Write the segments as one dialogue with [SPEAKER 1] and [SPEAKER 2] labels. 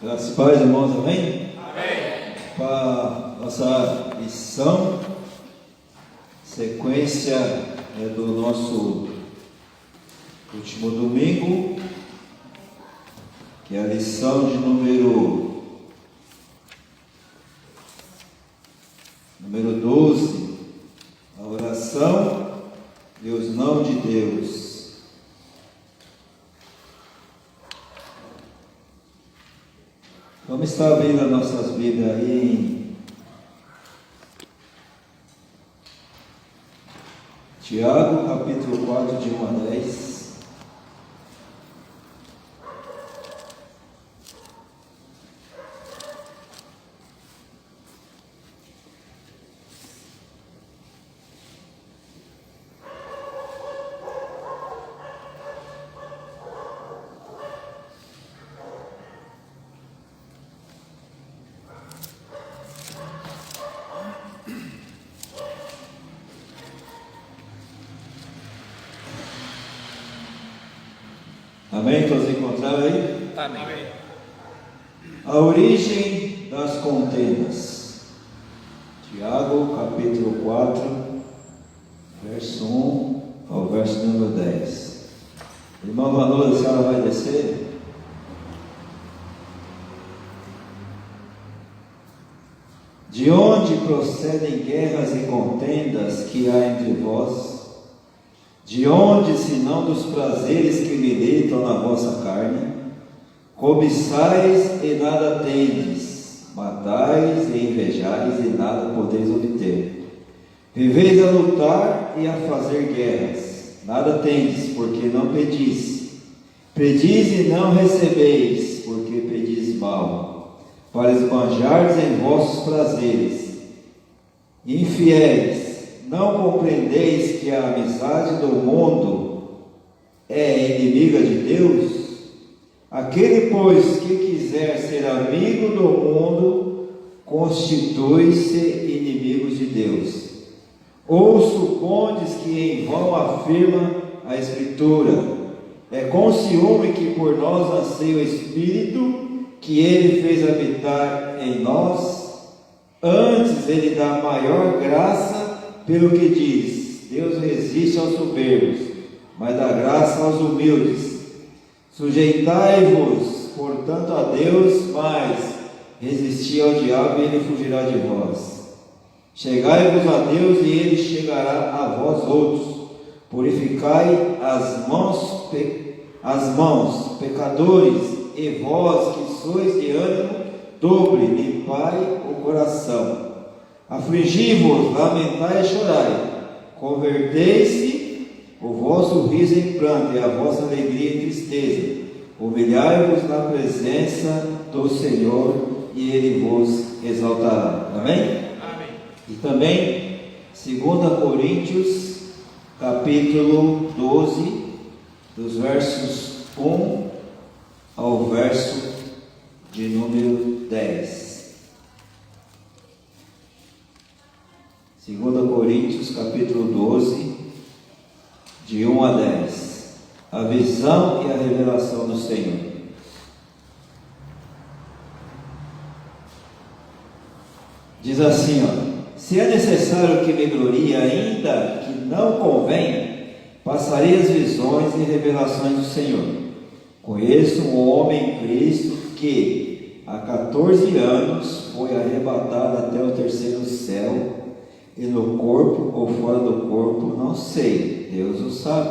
[SPEAKER 1] Graças e paz, irmãos, amém?
[SPEAKER 2] Amém.
[SPEAKER 1] Para nossa lição, sequência do nosso último domingo, que é a lição de número 12, a oração e os não de Deus. Vamos estar abrindo as nossas Bíblias aí em Tiago, capítulo 4, de 1 a 10. Amém? Todos encontraram aí?
[SPEAKER 2] Amém.
[SPEAKER 1] A origem das contendas. Tiago, capítulo 4, verso 1 ao verso número 10. Irmão Manu, a senhora vai descer? De onde procedem guerras e contendas que há entre vós? De onde, senão dos prazeres que militam na vossa carne? Cobiçais e nada tendes, matais e invejais e nada podeis obter. Viveis a lutar e a fazer guerras, nada tendes, porque não pedis. Pedis e não recebeis, porque pedis mal, para esbanjardes em vossos prazeres. Infiéis, não compreendeis que a amizade do mundo é inimiga de Deus? Aquele, pois, que quiser ser amigo do mundo, constitui-se inimigo de Deus. Ou supondes que em vão afirma a Escritura: é com ciúme que por nós anseia o Espírito que Ele fez habitar em nós? Antes Ele dá maior graça, pelo que diz: Deus resiste aos soberbos, mas dá graça aos humildes. Sujeitai-vos, portanto, a Deus, mas resisti ao diabo e ele fugirá de vós. Chegai-vos a Deus e ele chegará a vós outros. Purificai as mãos, pecadores, e vós que sois de ânimo dobre, limpai o coração. Afligi-vos, lamentai e chorai. Convertei-se o vosso riso em pranto e a vossa alegria em tristeza. Humilhai-vos na presença do Senhor e Ele vos exaltará. Amém?
[SPEAKER 2] Amém.
[SPEAKER 1] E também 2 Coríntios, capítulo 12, dos versos 1 ao verso de número 10. 2 Coríntios, capítulo 12, de 1 a 10. A visão e a revelação do Senhor. Diz assim, se é necessário que me glorie, ainda que não convenha, passarei as visões e revelações do Senhor. Conheço um homem em Cristo que há 14 anos foi arrebatado até o terceiro céu, e no corpo ou fora do corpo, não sei, Deus o sabe.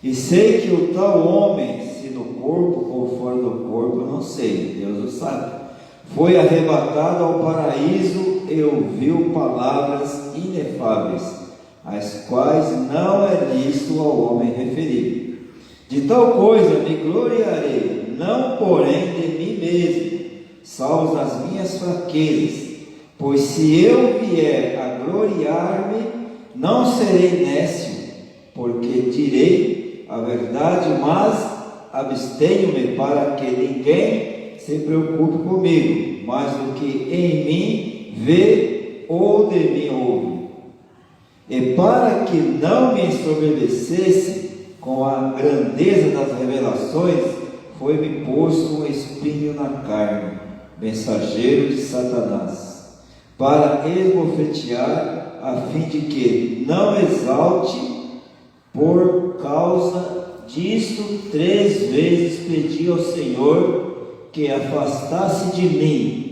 [SPEAKER 1] E sei que o tal homem, se no corpo ou fora do corpo, não sei, Deus o sabe, foi arrebatado ao paraíso e ouviu palavras inefáveis, as quais não é lícito ao homem referir. De tal coisa me gloriarei, não porém de mim mesmo, salvo nas minhas fraquezas. Pois se eu vier a gloriar-me, não serei nécio, porque direi a verdade, mas abstenho-me para que ninguém se preocupe comigo, mais do que em mim vê ou de mim ouve. E para que não me ensoberbecesse com a grandeza das revelações, foi-me posto um espinho espírito na carne, mensageiro de Satanás, para esbofetear, a fim de que não exalte. Por causa disto 3 vezes pedi ao Senhor que afastasse de mim.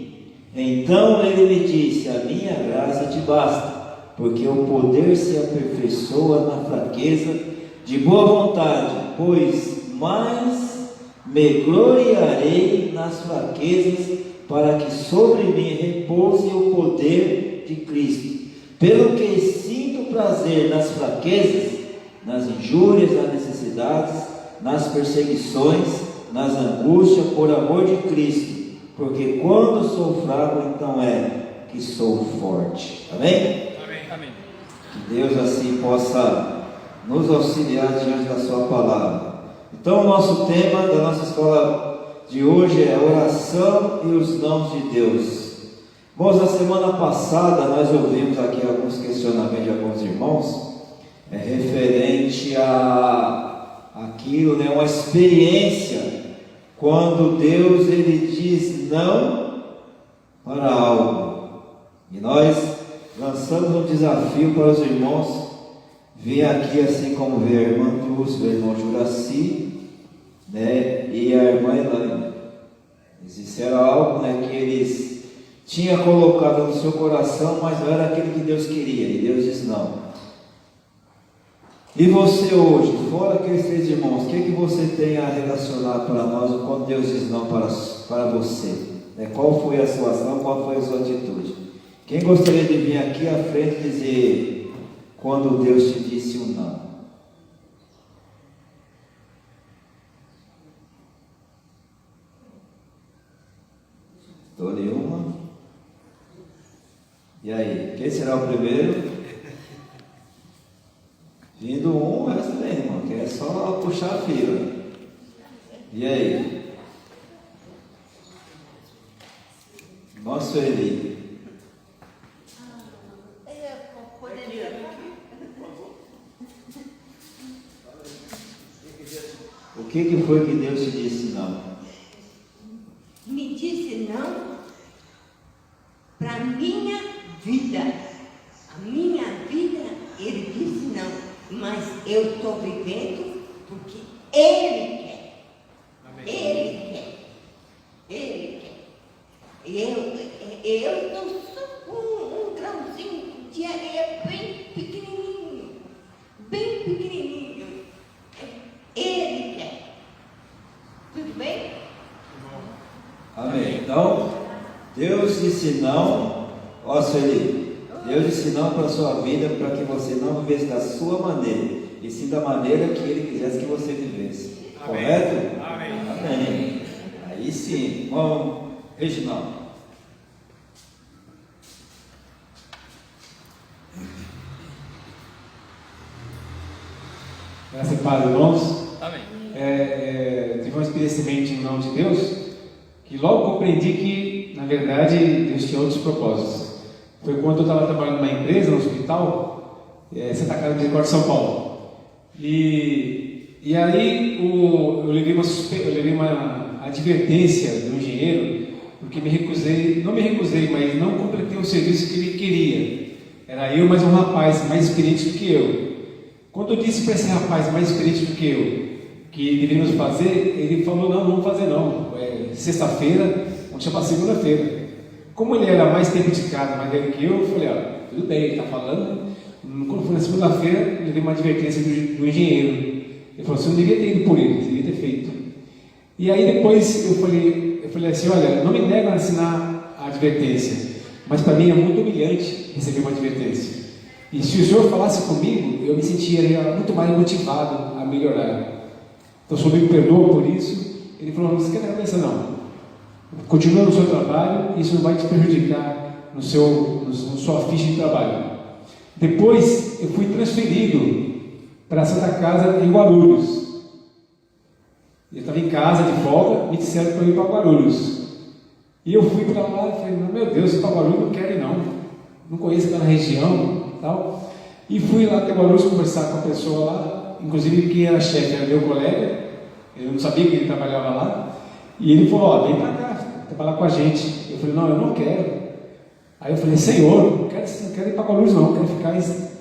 [SPEAKER 1] Então ele me disse: a minha graça te basta, porque o poder se aperfeiçoa na fraqueza. De boa vontade, pois mais me gloriarei nas fraquezas, para que sobre mim repouse o poder de Cristo. Pelo que sinto prazer nas fraquezas, nas injúrias, nas necessidades, nas perseguições, nas angústias, por amor de Cristo. Porque quando sou fraco, então é que sou forte. Amém?
[SPEAKER 2] Amém. Amém.
[SPEAKER 1] Que Deus assim possa nos auxiliar diante da sua palavra. Então, o nosso tema da nossa escola de hoje é a oração e os nomes de Deus. Irmãos, na semana passada nós ouvimos aqui alguns questionamentos de alguns irmãos, referente a aquilo, uma experiência, quando Deus ele diz não para algo. E nós lançamos um desafio para os irmãos vir aqui, assim como veio a irmã Dulce, o irmão Juraci, e a irmã Elaine. Eles disseram algo, que eles tinham colocado no seu coração, mas não era aquilo que Deus queria, e Deus disse não. E você hoje, fora aqueles 3 irmãos, o que você tem a relacionar para nós quando Deus diz não para você? Qual foi a sua ação, qual foi a sua atitude? Quem gostaria de vir aqui à frente e dizer quando Deus te disse um não? Estou nenhuma. E aí, quem será o primeiro? Vindo um, o resto vem, irmão, que é só puxar a fila. E aí? Nosso Eli. O que foi que Deus te disse não?
[SPEAKER 3] Me disse não para minha vida. A minha vida, ele disse não. Mas eu estou vivendo porque ele quer. Amém. Ele quer. Ele quer. E eu estou só com um grãozinho de areia bem pequenininho. Bem pequenininho. Ele quer. Tudo bem?
[SPEAKER 1] Amém. Então, Deus disse não, ó Sueli, Deus disse não para a sua vida, para que você não vivesse da sua maneira, e sim da maneira que Ele quisesse que você vivesse. Amém. Correto?
[SPEAKER 2] Amém.
[SPEAKER 1] Amém. Aí sim, irmão Reginaldo.
[SPEAKER 4] Graças a Deus, irmãos.
[SPEAKER 2] Amém.
[SPEAKER 4] Tive uma experiência semente em nome de Deus, que logo compreendi que, na verdade, Deus tinha outros propósitos. Foi quando eu estava trabalhando numa empresa, no hospital, Santa Casa de Misericórdia, São Paulo. E aí eu levei uma advertência do engenheiro, porque não me recusei, mas não completei o serviço que ele queria. Era eu mais um rapaz mais experiente do que eu. Quando eu disse para esse rapaz mais experiente do que eu, que deveríamos fazer, ele falou: não, vamos fazer não. Sexta-feira, vamos chamar segunda-feira. Como ele era mais tempo de casa, mais velho que eu falei: tudo bem, ele está falando. Quando foi na segunda-feira, ele deu uma advertência do engenheiro. Ele falou: você não devia ter ido por ele, você devia ter feito. E aí depois eu falei assim: olha, não me nego a assinar a advertência, mas para mim é muito humilhante receber uma advertência. E se o senhor falasse comigo, eu me sentiria muito mais motivado a melhorar. Então o senhor me perdoa por isso. Ele falou: não esquenta a cabeça não. Continua no seu trabalho, isso não vai te prejudicar na sua ficha de trabalho. Depois eu fui transferido para a Santa Casa em Guarulhos. Eu estava em casa de folga, me disseram para eu ir para Guarulhos. E eu fui para lá e falei: meu Deus, para Guarulhos não quero ir não. Não conheço aquela região tal. E fui lá até Guarulhos conversar com a pessoa lá, inclusive que era chefe, era meu colega. Eu não sabia que ele trabalhava lá. E ele falou, ó, vem para cá, trabalhar com a gente. Eu falei, não, eu não quero. Aí eu falei, Senhor, não quero ir para Guarulhos não, quero ficar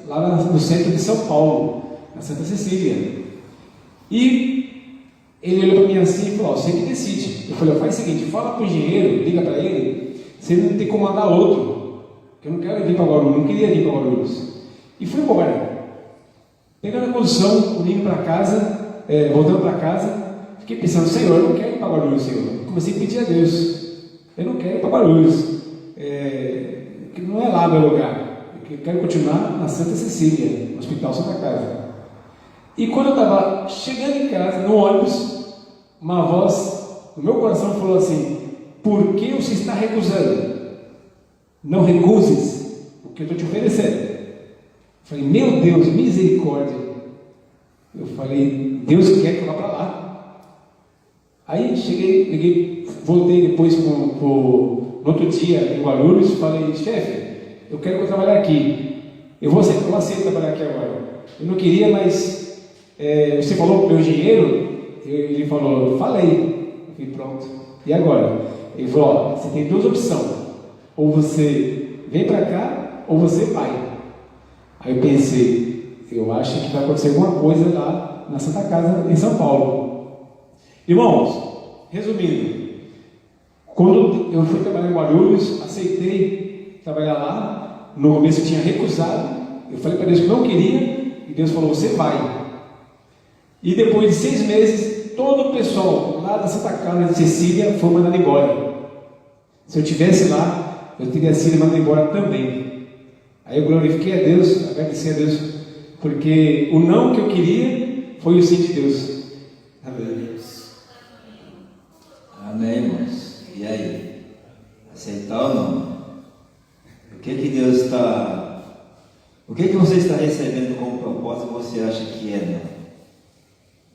[SPEAKER 4] lá no centro de São Paulo, na Santa Cecília. E ele olhou para mim assim e falou, ó, você que decide. Eu falei, faz o seguinte, fala para o engenheiro, liga para ele, se ele não tem como mandar outro, que eu não quero vir para Guarulhos, não queria vir para Guarulhos. E fui embora. Pegando a condução, indo para casa, voltando para casa, fiquei pensando, Senhor, eu não quero ir para Guarulhos, Senhor. Comecei a pedir a Deus, eu não quero ir para Guarulhos, que não é lá meu lugar, eu quero continuar na Santa Cecília, no Hospital Santa Casa. E quando eu estava chegando em casa, no ônibus, uma voz no meu coração falou assim, por que você está recusando? Não recuses o que eu estou te oferecendo. Eu falei, meu Deus, misericórdia. Eu falei, Deus quer que eu vá para lá. Aí cheguei, liguei, voltei depois no outro dia em Guarulhos e falei, chefe, eu quero que eu trabalhe aqui. Eu aceito trabalhar aqui agora. Eu não queria, mas você falou para o meu engenheiro, ele falou, falei. Eu falei, pronto. E agora? Ele falou, ó, você tem duas opções. Ou você vem para cá, ou você vai. Aí eu pensei, eu acho que vai acontecer alguma coisa lá na Santa Casa, em São Paulo. Irmãos, resumindo, quando eu fui trabalhar em Guarulhos, aceitei trabalhar lá. No começo eu tinha recusado, eu falei para Deus que não queria, e Deus falou, você vai. E depois de 6 meses, todo o pessoal lá da Santa Casa de Cecília foi mandado embora. Se eu estivesse lá, eu teria sido mandado embora também. Aí eu glorifiquei a Deus, agradeci a Deus, porque o não que eu queria foi o sim de Deus. Amém.
[SPEAKER 1] Amém, irmãos. E aí? Aceitar ou não? O que Deus está... O que você está recebendo como propósito e você acha que é não?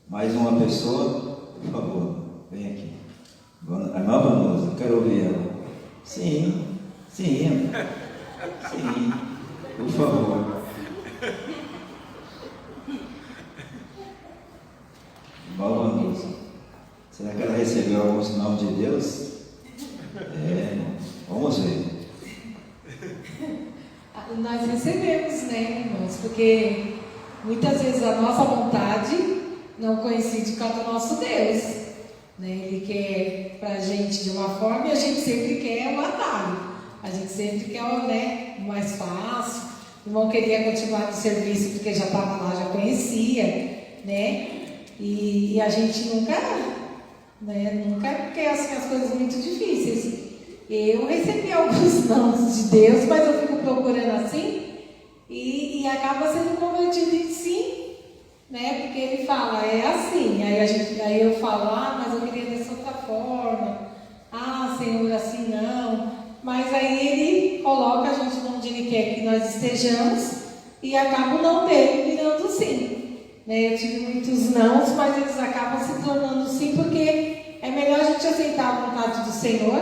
[SPEAKER 1] Mais uma pessoa? Por favor, vem aqui. A irmã Vanosa, eu quero ouvir ela. Sim. Por favor. Irmã Vanosa, será que ela recebeu algum sinal de Deus? Vamos ver.
[SPEAKER 2] Nós recebemos, né, irmãos? Porque muitas vezes a nossa vontade não coincide com a do nosso Deus, né? Ele quer pra gente de uma forma e a gente sempre quer o atalho. A gente sempre quer o mais fácil. O irmão queria continuar no serviço porque já estava lá, já conhecia, né? E a gente nunca quer assim, as coisas muito difíceis. Eu recebi alguns nãos de Deus, mas eu fico procurando assim e acaba sendo convertido em sim, né? Porque ele fala, é assim. Aí eu falo, mas eu queria dessa outra forma. Senhor, assim não. Mas aí ele coloca a gente onde ele quer que nós estejamos e acaba não dele virando sim. Né? Eu tive muitos nãos, mas eles acabam se tornando sim, porque é melhor a gente aceitar a vontade do Senhor,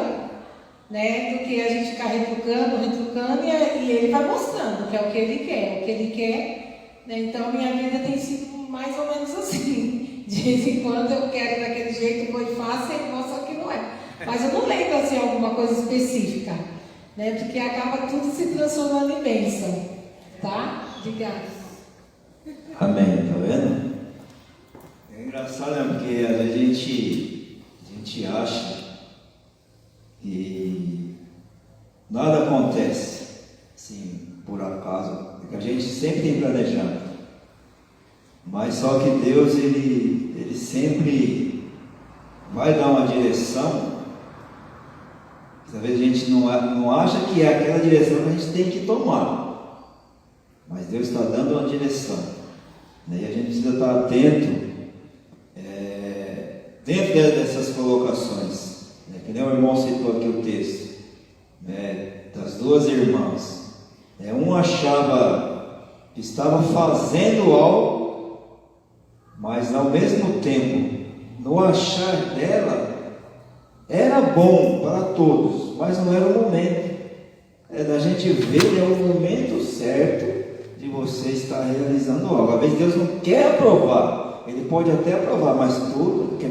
[SPEAKER 2] né, do que a gente ficar retrucando e ele vai mostrando que é o que ele quer, né? Então minha vida tem sido mais ou menos assim. De vez em quando eu quero daquele jeito, vou e faço, e ele mostra que não é. Mas eu não lembro assim alguma coisa específica, né? Porque acaba tudo se transformando em bênção, tá? Obrigada.
[SPEAKER 1] Amém, tá vendo? É engraçado, né? Porque às vezes a gente acha que nada acontece assim, por acaso, porque a gente sempre tem planejado, mas só que Deus ele sempre vai dar uma direção. Às vezes a gente não acha que é aquela direção que a gente tem que tomar, mas Deus está dando uma direção, né? E a gente precisa estar atento dentro dessas colocações, né? Que nem o irmão citou aqui o texto, né? Das duas irmãs, um achava que estava fazendo algo, mas ao mesmo tempo no achar dela era bom para todos, mas não era o momento. Da gente ver o momento certo de você estar realizando algo. Às vezes Deus não quer aprovar, Ele pode até aprovar, mas tudo, porque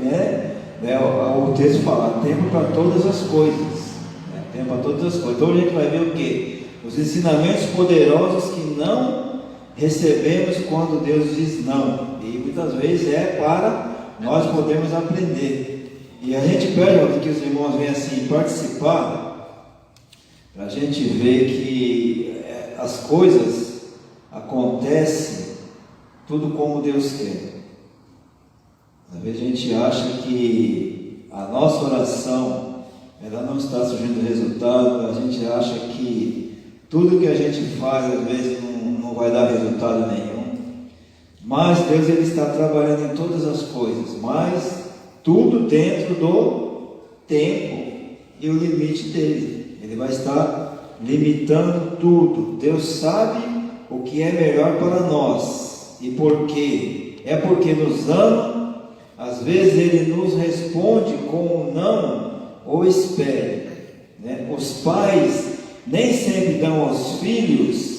[SPEAKER 1] né, o texto fala, há tempo para todas as coisas. Né, tempo para todas as coisas. Então a gente vai ver o quê? Os ensinamentos poderosos que não recebemos quando Deus diz não. E muitas vezes é para nós podermos aprender. E a gente pede que os irmãos venham assim participar, para a gente ver que as coisas acontecem tudo como Deus quer. Às vezes a gente acha que a nossa oração ela não está surgindo resultado, a gente acha que tudo que a gente faz às vezes não vai dar resultado nenhum. Mas Deus ele está trabalhando em todas as coisas, mas tudo dentro do tempo e o limite dele. Ele vai estar limitando tudo. Deus sabe o que é melhor para nós. E por quê? É porque nos ama. Às vezes Ele nos responde com um não ou espere. Né? Os pais nem sempre dão aos filhos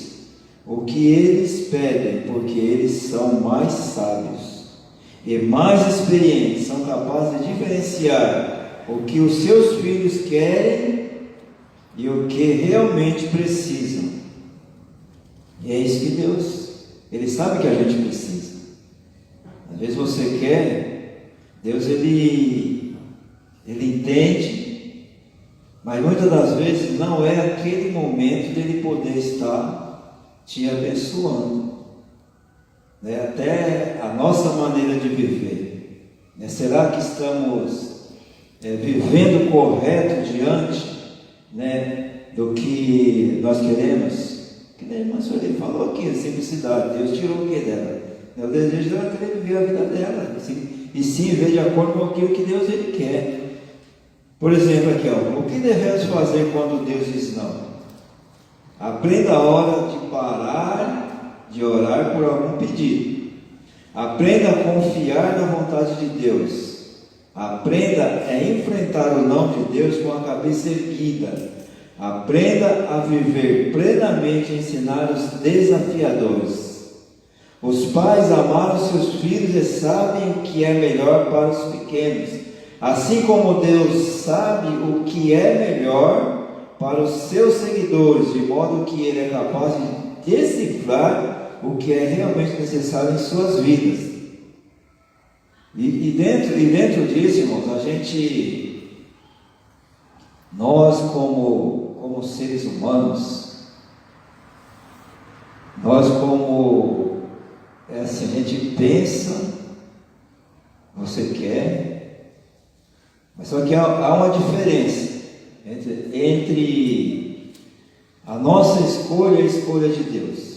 [SPEAKER 1] o que eles pedem, porque eles são mais sábios e mais experientes, são capazes de diferenciar o que os seus filhos querem e o que realmente precisam. E é isso que Deus, Ele sabe que a gente precisa. Às vezes você quer, Deus Ele entende, mas muitas das vezes não é aquele momento dele poder estar te abençoando, né? Até a nossa maneira de viver, né? Será que estamos vivendo correto diante, né, do que nós queremos? Que nem a irmã Sueli falou aqui, a simplicidade. Deus tirou o que dela? O desejo dela é querer viver a vida dela, assim, e sim viver de acordo com aquilo que Deus Ele quer. Por exemplo, aqui, ó, o que devemos fazer quando Deus diz não? Aprenda a hora de parar de orar por algum pedido. Aprenda a confiar na vontade de Deus. Aprenda a enfrentar o não de Deus com a cabeça erguida. Aprenda a viver plenamente em cenários desafiadores. Os pais amaram seus filhos e sabem o que é melhor para os pequenos, assim como Deus sabe o que é melhor para os seus seguidores, de modo que Ele é capaz de decifrar o que é realmente necessário em suas vidas. E dentro disso, irmãos, nós como seres humanos, a gente pensa, você quer, mas só que há uma diferença entre a nossa escolha e a escolha de Deus.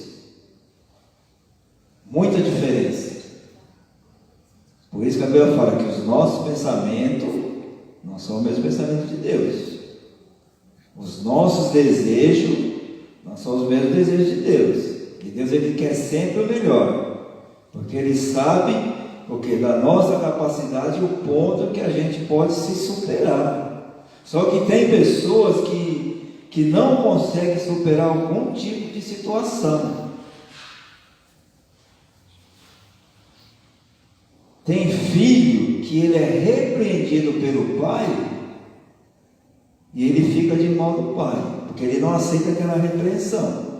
[SPEAKER 1] Muita diferença. Por isso que a Bíblia fala que os nossos pensamentos não são o mesmo pensamento de Deus. Os nossos desejos não são os mesmos desejos de Deus. E Deus Ele quer sempre o melhor, porque Ele sabe o que da nossa capacidade e o ponto que a gente pode se superar. Só que tem pessoas que não conseguem superar algum tipo de situação. Tem filho que ele é repreendido pelo pai e ele fica de mal do pai, porque ele não aceita aquela repreensão.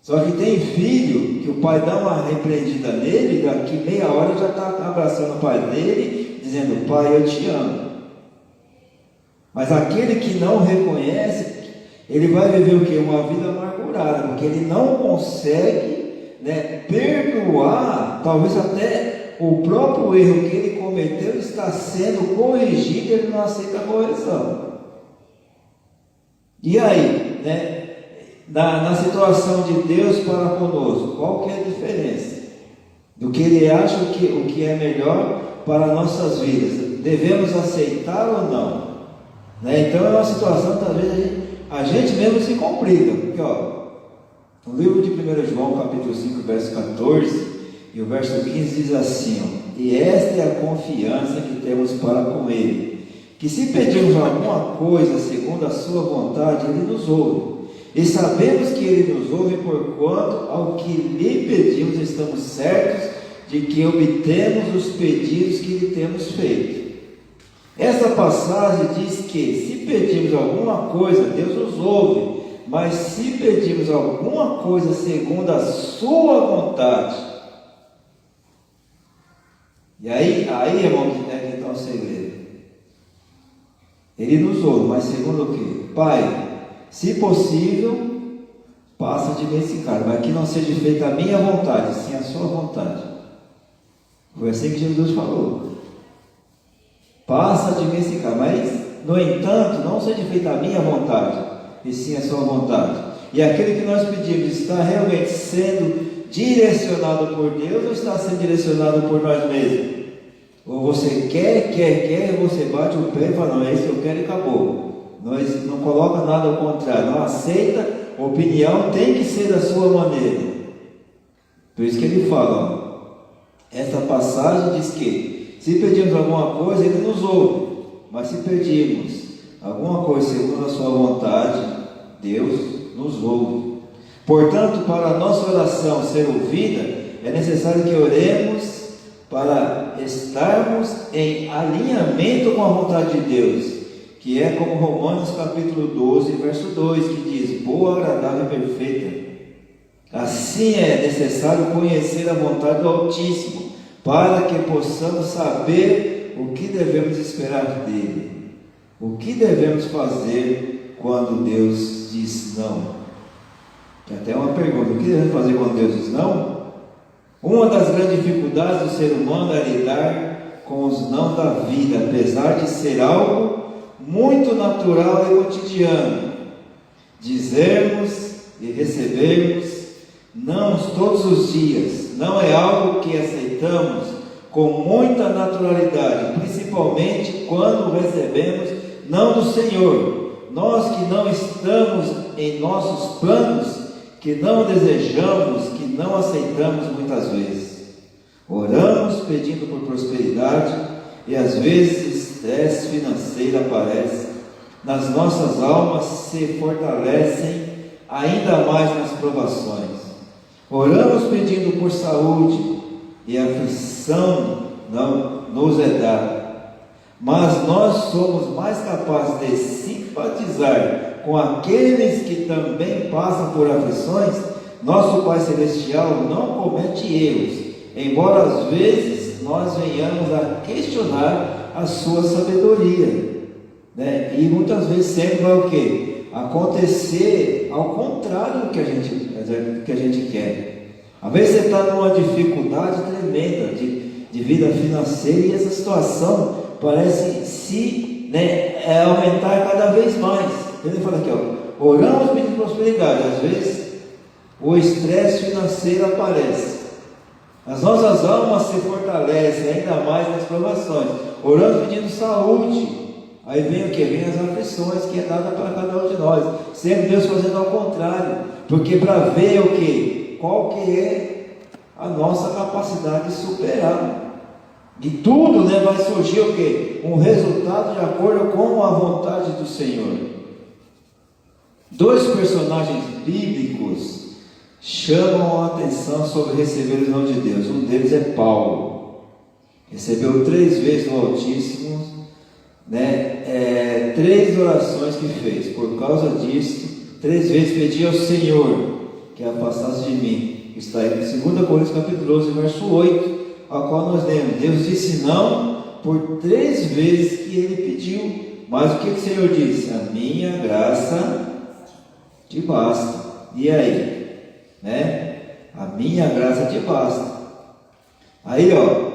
[SPEAKER 1] Só que tem filho que o pai dá uma repreendida nele, daqui meia hora ele já está abraçando o pai dele, dizendo: pai, eu te amo. Mas aquele que não reconhece, ele vai viver o quê? Uma vida amargurada, porque ele não consegue, né, perdoar, talvez até o próprio erro que ele cometeu está sendo corrigido e ele não aceita a correção. E aí, né, na situação de Deus para conosco, qual que é a diferença? Do que Ele acha o que é melhor para nossas vidas? Devemos aceitar ou não? Né? Então é uma situação que talvez a gente mesmo se complica, porque no livro de 1 João, capítulo 5, verso 14 e o verso 15 diz assim, e esta é a confiança que temos para com Ele, que se pedirmos alguma coisa segundo a sua vontade, Ele nos ouve, e sabemos que Ele nos ouve porquanto ao que lhe pedimos estamos certos de que obtemos os pedidos que lhe temos feito. Essa passagem diz que se pedirmos alguma coisa, Deus nos ouve, mas se pedirmos alguma coisa segundo a sua vontade, e aí irmãos, é que está o segredo. Ele nos ouve, mas segundo o quê? Pai, se possível, passa de mim esse cálice, mas que não seja feita a minha vontade, sim a sua vontade. Foi assim que Jesus falou. Passa de mim esse cálice, mas, no entanto, não seja feita a minha vontade, e sim a sua vontade. E aquele que nós pedimos está realmente sendo direcionado por Deus ou está sendo direcionado por nós mesmos? Ou você quer, e você bate o pé e fala, não, é isso que eu quero e acabou. Nós não coloca nada ao contrário, não aceita, opinião tem que ser da sua maneira. Por isso que ele fala, essa passagem diz que se pedirmos alguma coisa, ele nos ouve, mas se pedirmos alguma coisa segundo a sua vontade, Deus nos ouve. Portanto, para a nossa oração ser ouvida, é necessário que oremos para estarmos em alinhamento com a vontade de Deus, que é como Romanos capítulo 12, verso 2, que diz, boa, agradável e perfeita. Assim é necessário conhecer a vontade do Altíssimo, para que possamos saber o que devemos esperar dele, o que devemos fazer quando Deus diz não. Tem até uma pergunta, o que devemos fazer quando Deus diz não? Uma das grandes dificuldades do ser humano é lidar com os não da vida, apesar de ser algo muito natural e cotidiano. Dizermos e recebermos não todos os dias não é algo que aceitamos com muita naturalidade, principalmente quando recebemos não do Senhor. Nós que não estamos em nossos planos, que não desejamos, que não aceitamos muitas vezes. Oramos pedindo por prosperidade e às vezes estresse financeiro aparece. Nas nossas almas se fortalecem ainda mais nas provações. Oramos pedindo por saúde e a aflição não nos é dada. Mas nós somos mais capazes de simpatizar com aqueles que também passam por aflições. Nosso Pai Celestial não comete erros, embora às vezes nós venhamos a questionar a sua sabedoria, né? E muitas vezes sempre vai o quê? Acontecer ao contrário do que a gente quer. Às vezes você está numa dificuldade tremenda de vida financeira e essa situação parece se aumentar cada vez mais. Ele fala aqui, ó, oramos pedindo prosperidade, às vezes o estresse financeiro aparece, as nossas almas se fortalecem ainda mais nas provações. Oramos pedindo saúde, aí vem o que? Vem as aflições que é dada para cada um de nós, sempre Deus fazendo ao contrário, porque para ver o que? Qual que é a nossa capacidade de superar. E tudo, vai surgir o quê? Um resultado de acordo com a vontade do Senhor. Dois personagens bíblicos chamam a atenção sobre receber o não de Deus. Um deles é Paulo. Recebeu 3 vezes do Altíssimo, 3 orações que fez. Por causa disso, 3 vezes pedi ao Senhor que afastasse de mim. Está aí em 2 Coríntios capítulo 12, verso 8, a qual nós lemos. Deus disse não por 3 vezes que ele pediu. Mas o que o Senhor disse? A minha graça te basta. E aí? A minha graça te basta. Aí,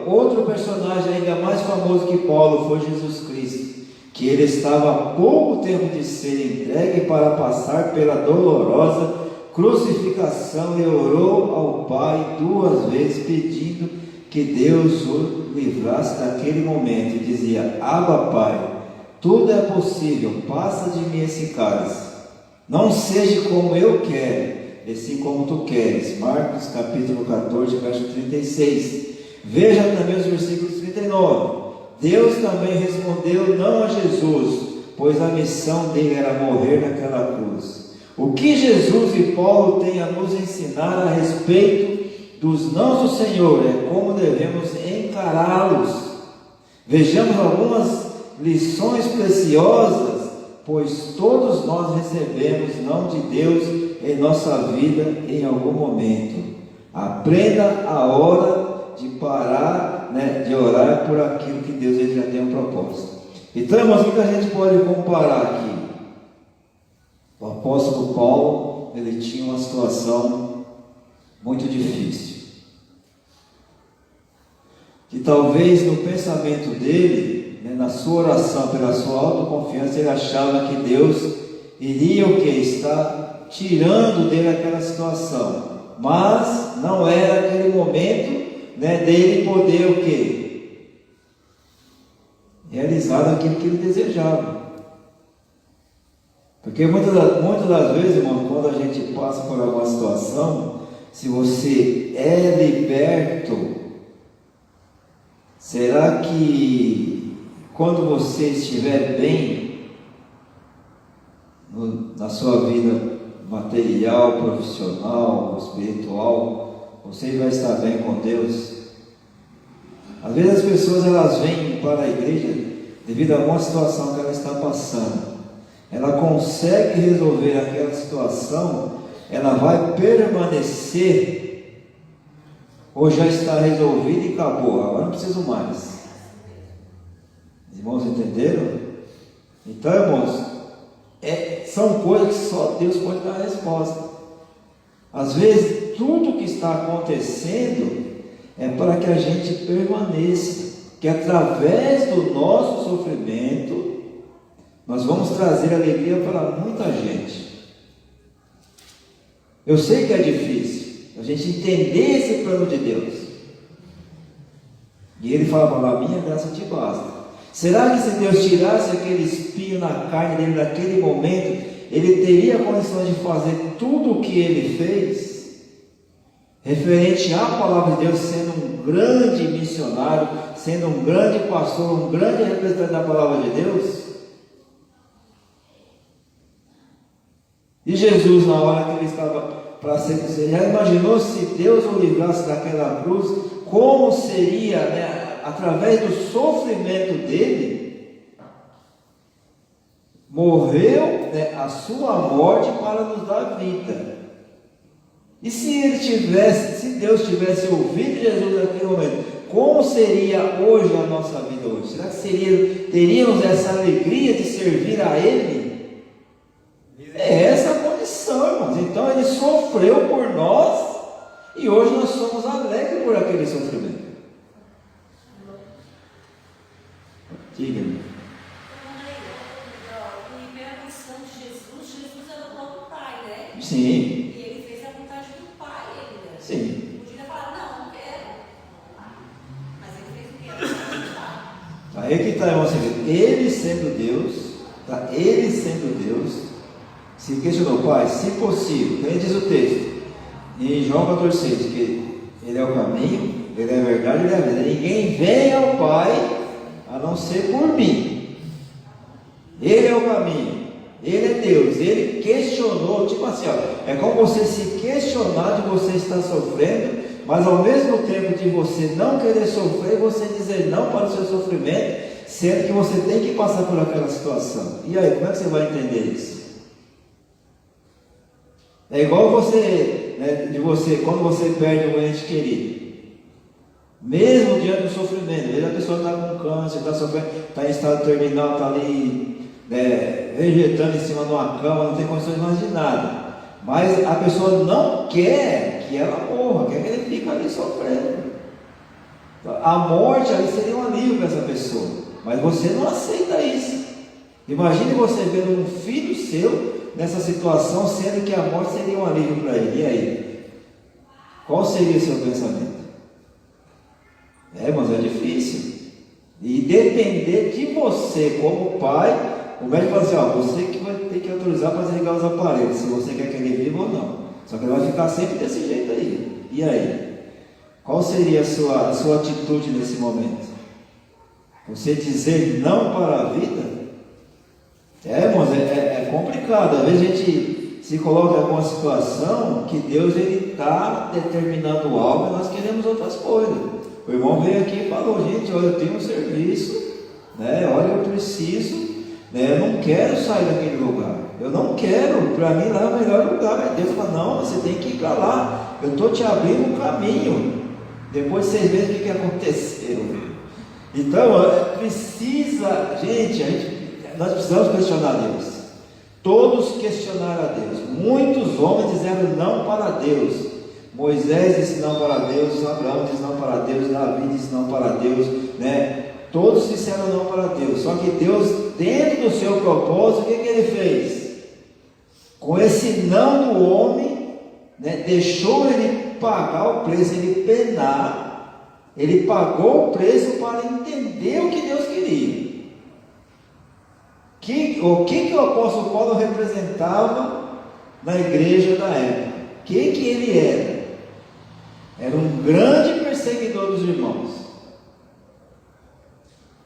[SPEAKER 1] outro personagem ainda mais famoso que Paulo foi Jesus Cristo, que ele estava há pouco tempo de ser entregue para passar pela dolorosa crucificação e orou ao Pai 2 vezes pedindo que Deus o livrasse daquele momento, e dizia: Abba, Pai, tudo é possível, passa de mim esse cálice, não seja como eu quero, e sim como tu queres. Marcos capítulo 14, verso 36. Veja também os versículos 39. Deus também respondeu não a Jesus, pois a missão dele era morrer naquela cruz. O que Jesus e Paulo têm a nos ensinar a respeito dos nãos do Senhor é como devemos encará-los. Vejamos algumas lições preciosas, pois todos nós recebemos não de Deus em nossa vida em algum momento. Aprenda a hora de parar, de orar por aquilo que Deus ele já tem um propósito. Então, irmãos, o que a gente pode comparar aqui? O apóstolo Paulo, ele tinha uma situação muito difícil. Que talvez no pensamento dele, na sua oração, pela sua autoconfiança, ele achava que Deus iria o que? Estar tirando dele aquela situação. Mas não era aquele momento, dele poder o que? Realizar aquilo que ele desejava. Porque muitas das vezes, irmão, quando a gente passa por alguma situação, se você é liberto, será que quando você estiver bem na sua vida material, profissional, espiritual, você vai estar bem com Deus? Às vezes as pessoas elas vêm para a igreja devido a alguma situação que ela está passando. Ela consegue resolver aquela situação, ela vai permanecer, ou já está resolvida e acabou, agora não preciso mais. Irmãos, entenderam? Então, irmãos, são coisas que só Deus pode dar a resposta. Às vezes, tudo que está acontecendo é para que a gente permaneça, que através do nosso sofrimento, nós vamos trazer alegria para muita gente. Eu sei que é difícil a gente entender esse plano de Deus. E ele fala, a minha graça te basta. Será que se Deus tirasse aquele espinho na carne dele naquele momento, ele teria condições de fazer tudo o que ele fez? Referente à palavra de Deus, sendo um grande missionário, sendo um grande pastor, um grande representante da palavra de Deus? E Jesus, na hora que ele estava para ser crucificado, já imaginou se Deus o livrasse daquela cruz, como seria, através do sofrimento dele, morreu a sua morte para nos dar vida. E se Deus tivesse ouvido Jesus naquele momento, como seria hoje a nossa vida hoje? Será que teríamos essa alegria de servir a Ele? É essa a condição, irmãos. Então ele sofreu por nós e hoje nós somos alegres por aquele sofrimento. Diga-me.
[SPEAKER 5] Primeira missão de Jesus era o próprio Pai, né?
[SPEAKER 1] Sim.
[SPEAKER 5] E ele fez a vontade do Pai ainda.
[SPEAKER 1] Sim.
[SPEAKER 5] Podia falar, não quero. Mas ele fez o que? A vontade do Pai.
[SPEAKER 1] Aí que está, irmão, ele sendo Deus, se questionou, Pai, se possível, ele diz o texto, em João 14,6, que ele é o caminho, ele é a verdade, ele é a vida. Ninguém vem ao Pai a não ser por mim. Ele é o caminho, ele é Deus. Ele questionou, tipo assim, é como você se questionar de você estar sofrendo, mas ao mesmo tempo de você não querer sofrer, você dizer não para o seu sofrimento, sendo que você tem que passar por aquela situação. E aí, como é que você vai entender isso? É igual quando você perde um ente querido. Mesmo diante do sofrimento, às vezes a pessoa está com câncer, está sofrendo, está em estado terminal, está ali vegetando em cima de uma cama, não tem condições mais de nada. Mas a pessoa não quer que ela morra, quer que ele fique ali sofrendo. A morte ali seria um alívio para essa pessoa, mas você não aceita isso. Imagine você vendo um filho seu nessa situação, sendo que a morte seria um alívio para ele. E aí? Qual seria o seu pensamento? Mas é difícil. E depender de você como pai, o médico fala assim, você que vai ter que autorizar para desligar os aparelhos, se você quer que ele viva ou não. Só que ele vai ficar sempre desse jeito aí. E aí? Qual seria a sua atitude nesse momento? Você dizer não para a vida? Irmãos, é complicado. Às vezes a gente se coloca em alguma situação que Deus está determinando algo e nós queremos outras coisas. O irmão veio aqui e falou, gente, olha, eu tenho um serviço, né? Olha, eu preciso, né? Eu não quero sair daquele lugar. Eu não quero, para mim lá é o melhor lugar. Deus fala, não, você tem que ir para lá. Eu estou te abrindo um caminho. Depois de 6 meses, o que aconteceu? Então, precisa, nós precisamos questionar Deus. Todos questionaram a Deus. Muitos homens disseram não para Deus. Moisés disse não para Deus, Abraão disse não para Deus, Davi disse não para Deus, né? Todos disseram não para Deus. Só que Deus, dentro do seu propósito, o que ele fez? Com esse não do homem, né, deixou ele pagar o preço, ele penar, ele pagou o preço para entender o que Deus queria. O que o apóstolo Paulo representava na igreja da época? O que ele era? Era um grande perseguidor dos irmãos.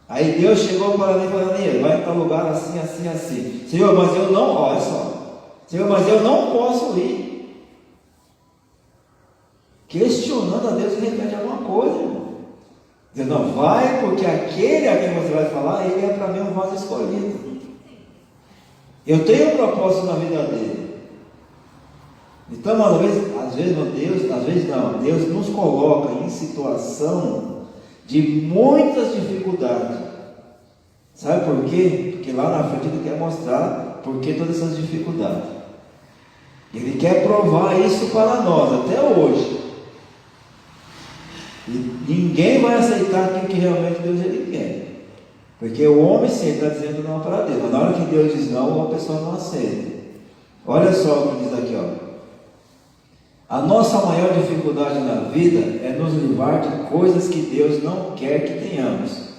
[SPEAKER 1] Aí Deus chegou para mim e falou, vai em tal lugar assim, assim, assim. Senhor, mas eu não, olha só. Senhor, mas eu não posso ir. Questionando a Deus de repente alguma coisa, irmão. Dizendo, não, vai, porque aquele a quem você vai falar, ele é para mim um vaso escolhido. Eu tenho um propósito na vida dele. Então, às vezes Deus nos coloca em situação de muitas dificuldades. Sabe por quê? Porque lá na frente Ele quer mostrar por que todas essas dificuldades. Ele quer provar isso para nós, até hoje. E ninguém vai aceitar aquilo que realmente Deus ele quer. Porque o homem sim está dizendo não para Deus. Mas na hora que Deus diz não, a pessoa não aceita. Olha só o que diz aqui, ó. A nossa maior dificuldade na vida é nos livrar de coisas que Deus não quer que tenhamos.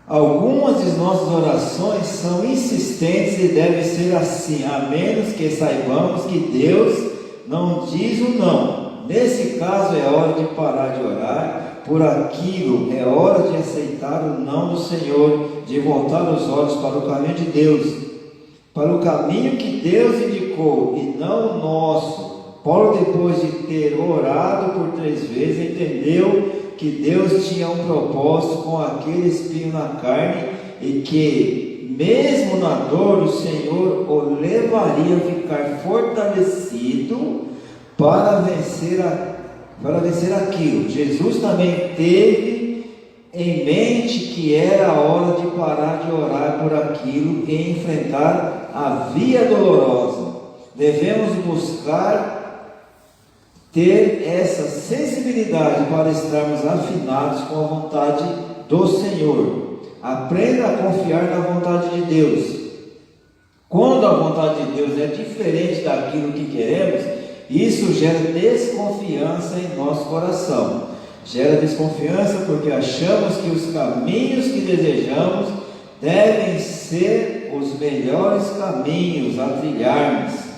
[SPEAKER 1] Algumas de nossas orações são insistentes e devem ser assim, a menos que saibamos que Deus não diz o não. Nesse caso é hora de parar de orar por aquilo, é hora de aceitar o não do Senhor, de voltar os olhos para o caminho de Deus, para o caminho que Deus indicou e não o nosso. Paulo, depois de ter orado por 3 vezes, entendeu que Deus tinha um propósito com aquele espinho na carne e que, mesmo na dor, o Senhor o levaria a ficar fortalecido para vencer aquilo. Jesus também teve em mente que era a hora de parar de orar por aquilo e enfrentar a via dolorosa. Devemos buscar ter essa sensibilidade para estarmos afinados com a vontade do Senhor. Aprenda a confiar na vontade de Deus. Quando a vontade de Deus é diferente daquilo que queremos, isso gera desconfiança em nosso coração. Gera desconfiança porque achamos que os caminhos que desejamos devem ser os melhores caminhos a trilharmos.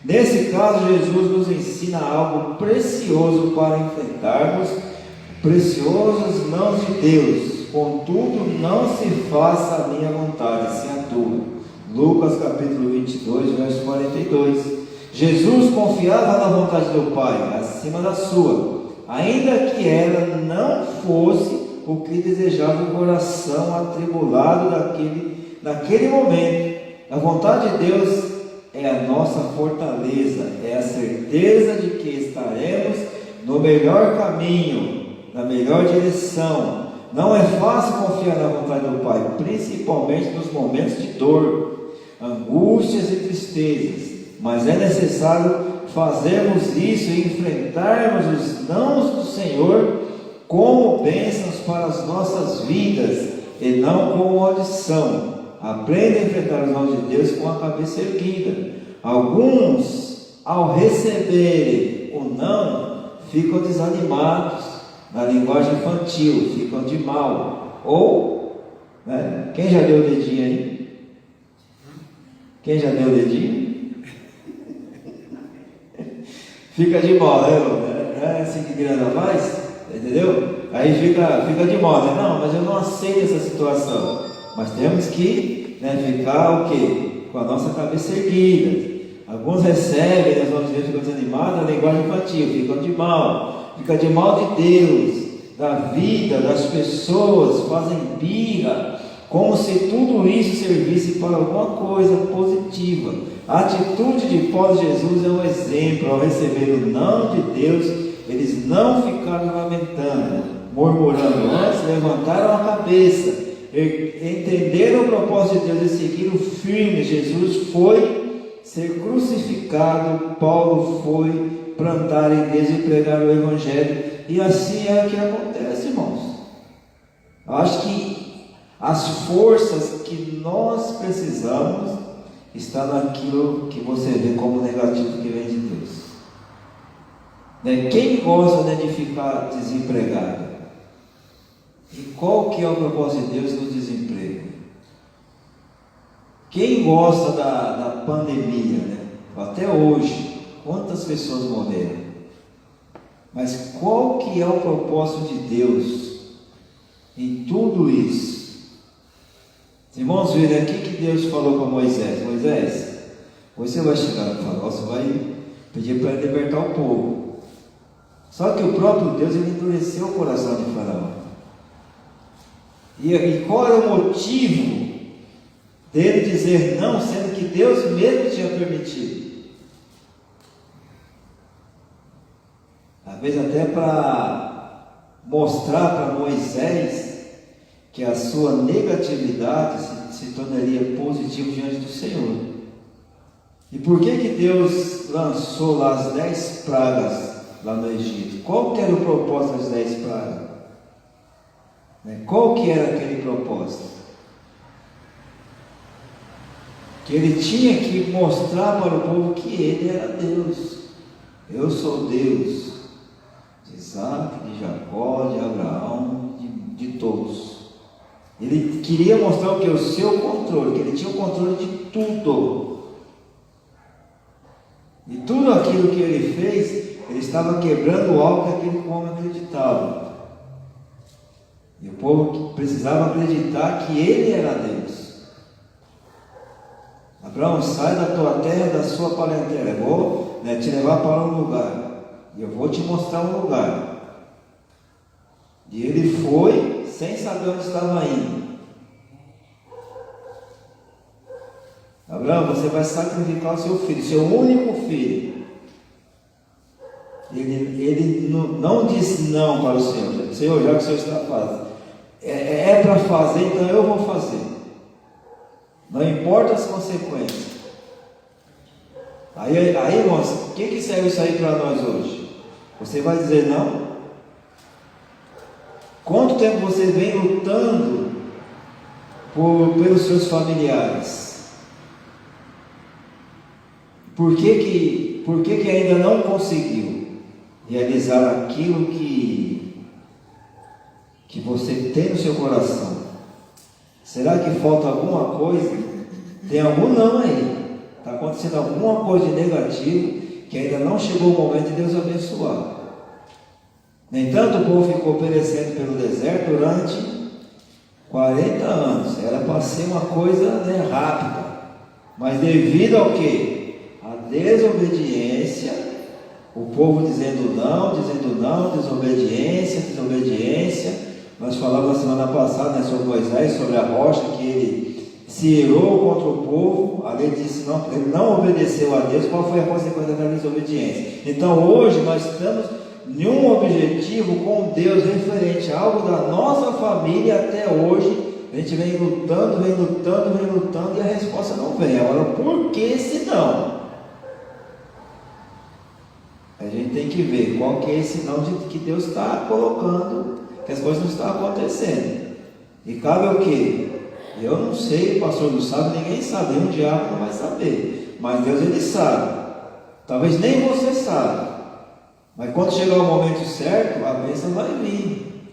[SPEAKER 1] Nesse caso, Jesus nos ensina algo precioso para enfrentarmos preciosos não de Deus. Contudo, não se faça a minha vontade, sim a tua. Lucas capítulo 22, verso 42. Jesus confiava na vontade do Pai, acima da sua, ainda que ela não fosse o que desejava o coração atribulado naquele momento. A vontade de Deus é a nossa fortaleza, é a certeza de que estaremos no melhor caminho, na melhor direção. Não é fácil confiar na vontade do Pai, principalmente nos momentos de dor, angústias e tristezas, mas é necessário fazermos isso e enfrentarmos os nãos do Senhor como bênçãos para as nossas vidas e não como maldição. Aprenda a enfrentar os nãos de Deus com a cabeça erguida. Alguns, ao receberem o não, ficam desanimados, na linguagem infantil, ficam de mal. Ou, né? Quem já deu o dedinho aí? Quem já deu o dedinho? Fica de mal, né? É assim que criança faz, entendeu? Aí fica de mal, né? Não, mas eu não aceito essa situação. Mas temos que, né, ficar o quê? Com a nossa cabeça erguida. Alguns recebem, nós vamos ver, ficam desanimados, na linguagem infantil, ficam de mal de Deus, da vida, das pessoas, fazem birra, como se tudo isso servisse para alguma coisa positiva. A atitude de pós-Jesus é um exemplo. Ao receber o não de Deus, eles não ficaram lamentando, murmurando, antes levantaram a cabeça, entenderam o propósito de Deus e seguiram firme. Jesus foi ser crucificado, Paulo foi plantar a igreja e pregar o Evangelho, e assim é o que acontece, irmãos. Eu acho que as forças que nós precisamos está naquilo que você vê como negativo que vem de Deus. Quem gosta de ficar desempregado? E qual que é o propósito de Deus no desemprego? Quem gosta da pandemia, até hoje, quantas pessoas morreram? Mas qual que é o propósito de Deus em tudo isso? Os irmãos viram aqui que Deus falou para Moisés: Moisés, você vai chegar no faraó, você vai pedir para ele libertar o povo. Só que o próprio Deus, ele endureceu o coração de Faraó. E qual era o motivo dele dizer não, sendo que Deus mesmo tinha permitido? Às vezes até para mostrar para Moisés que a sua negatividade se tornaria positiva diante do Senhor. E por que Deus lançou lá as 10 pragas lá no Egito? Qual que era o propósito das 10 pragas? Qual que era aquele propósito? Que ele tinha que mostrar para o povo que ele era Deus. Eu sou Deus de Isaac, de Jacó, de Abraão, de todos. Ele queria mostrar o que? O seu controle, que ele tinha o controle de tudo. E tudo aquilo que ele fez, ele estava quebrando algo que aquele povo acreditava. E o povo precisava acreditar que ele era Deus. Abraão, sai da tua terra, da sua parentela. Eu vou te levar para um lugar. E eu vou te mostrar um lugar. E ele foi sem saber onde estava indo. Abraão, você vai sacrificar o seu filho, seu único filho. Ele não disse não para o Senhor. Senhor, já que o Senhor está fazendo, é para fazer, então eu vou fazer. Não importa as consequências. Aí irmãos, o que serve isso aí para nós hoje? Você vai dizer não? Quanto tempo você vem lutando pelos seus familiares? Por que ainda não conseguiu realizar aquilo que você tem no seu coração? Será que falta alguma coisa? Tem algum não aí? Está acontecendo alguma coisa de negativo que ainda não chegou o momento de Deus abençoar. No entanto, o povo ficou perecendo pelo deserto durante 40 anos. Era para ser uma coisa rápida. Mas devido ao quê? A desobediência, o povo dizendo não, desobediência. Nós falamos na semana passada sobre Moisés, sobre a rocha, que ele se irou contra o povo. A lei disse não, ele não obedeceu a Deus. Qual foi a consequência da desobediência? Então hoje nós estamos em um objetivo com Deus referente a algo da nossa família. Até hoje a gente vem lutando e a resposta não vem. Agora, por que esse não? A gente tem que ver qual que é esse não que Deus está colocando, que as coisas não estão acontecendo. E cabe o quê? Eu não sei, o pastor não sabe, ninguém sabe, um diabo não vai saber, mas Deus ele sabe. Talvez nem você sabe, mas quando chegar o momento certo, a bênção vai vir.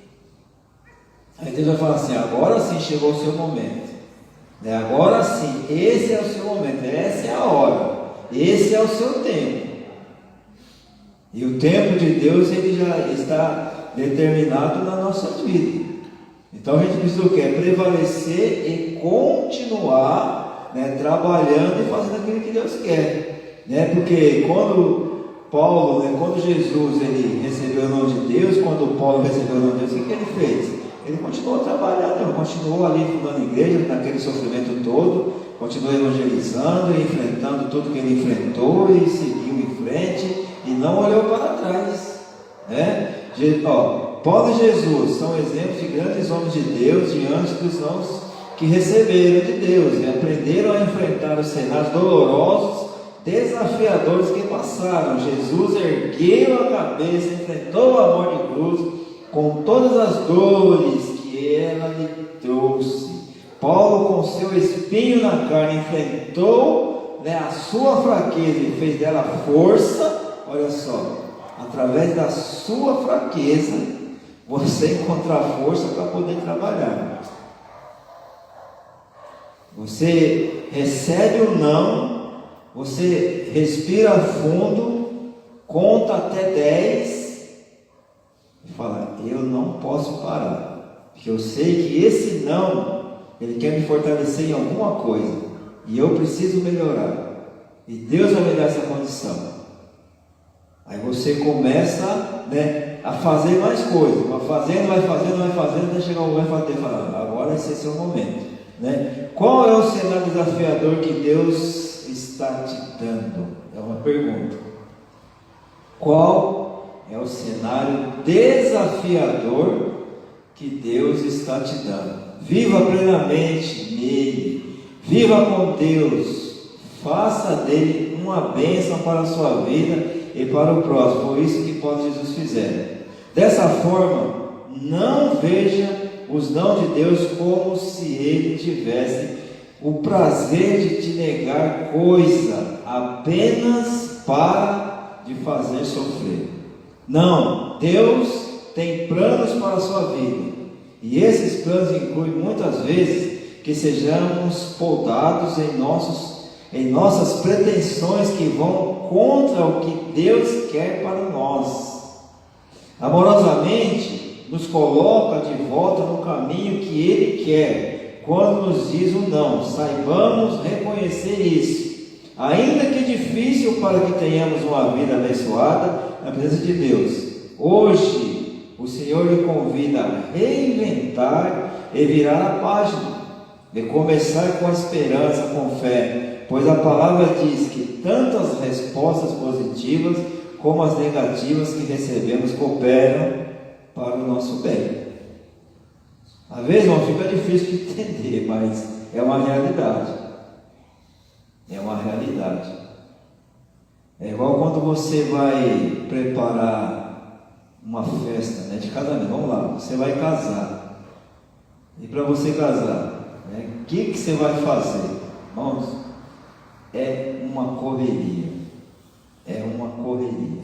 [SPEAKER 1] Aí Deus vai falar assim: agora sim chegou o seu momento, agora sim, esse é o seu momento, essa é a hora, esse é o seu tempo. E o tempo de Deus ele já está determinado na nossa vida. Então a gente precisa o quê? Prevalecer e continuar trabalhando e fazendo aquilo que Deus quer. Porque quando quando Jesus ele recebeu o nome de Deus, quando Paulo recebeu o nome de Deus, o que ele fez? Ele continuou trabalhando, ele continuou ali fundando igreja, naquele sofrimento todo, continuou evangelizando, enfrentando tudo que ele enfrentou e seguiu em frente e não olhou para trás. Paulo e Jesus são exemplos de grandes homens de Deus diante dos dons que receberam de Deus e aprenderam a enfrentar os cenários dolorosos, desafiadores que passaram. Jesus ergueu a cabeça, enfrentou a morte de cruz com todas as dores que ela lhe trouxe. Paulo, com seu espinho na carne, enfrentou a sua fraqueza e fez dela força. Olha só, através da sua fraqueza você encontrar força para poder trabalhar. Você recebe o não, você respira fundo, conta até 10 e fala: eu não posso parar, porque eu sei que esse não, ele quer me fortalecer em alguma coisa e eu preciso melhorar, e Deus vai me dar essa condição. Aí você começa a fazer mais coisas, vai fazendo, até chegar o momento de falar: agora esse é o momento. Qual é o cenário desafiador que Deus está te dando? É uma pergunta. Qual é o cenário desafiador que Deus está te dando? Viva plenamente nele, viva com Deus, faça dele uma bênção para a sua vida e para o próximo. Foi isso que Paulo e Jesus fizeram. Dessa forma, não veja os não de Deus como se ele tivesse o prazer de te negar coisa apenas para te fazer sofrer. Não, Deus tem planos para a sua vida, e esses planos incluem muitas vezes que sejamos podados em nossas pretensões que vão contra o que Deus quer para nós. Amorosamente nos coloca de volta no caminho que Ele quer, quando nos diz o não. Saibamos reconhecer isso, ainda que difícil, para que tenhamos uma vida abençoada na presença de Deus. Hoje o Senhor lhe convida a reinventar e virar a página, de começar com a esperança, com fé, pois a palavra diz que tanto as respostas positivas como as negativas que recebemos cooperam para o nosso bem. Às vezes não fica difícil de entender, mas é uma realidade. É uma realidade. É igual quando você vai preparar uma festa de casamento. Vamos lá, você vai casar. E para você casar, o que você vai fazer? Irmãos, é uma correria. É uma correria.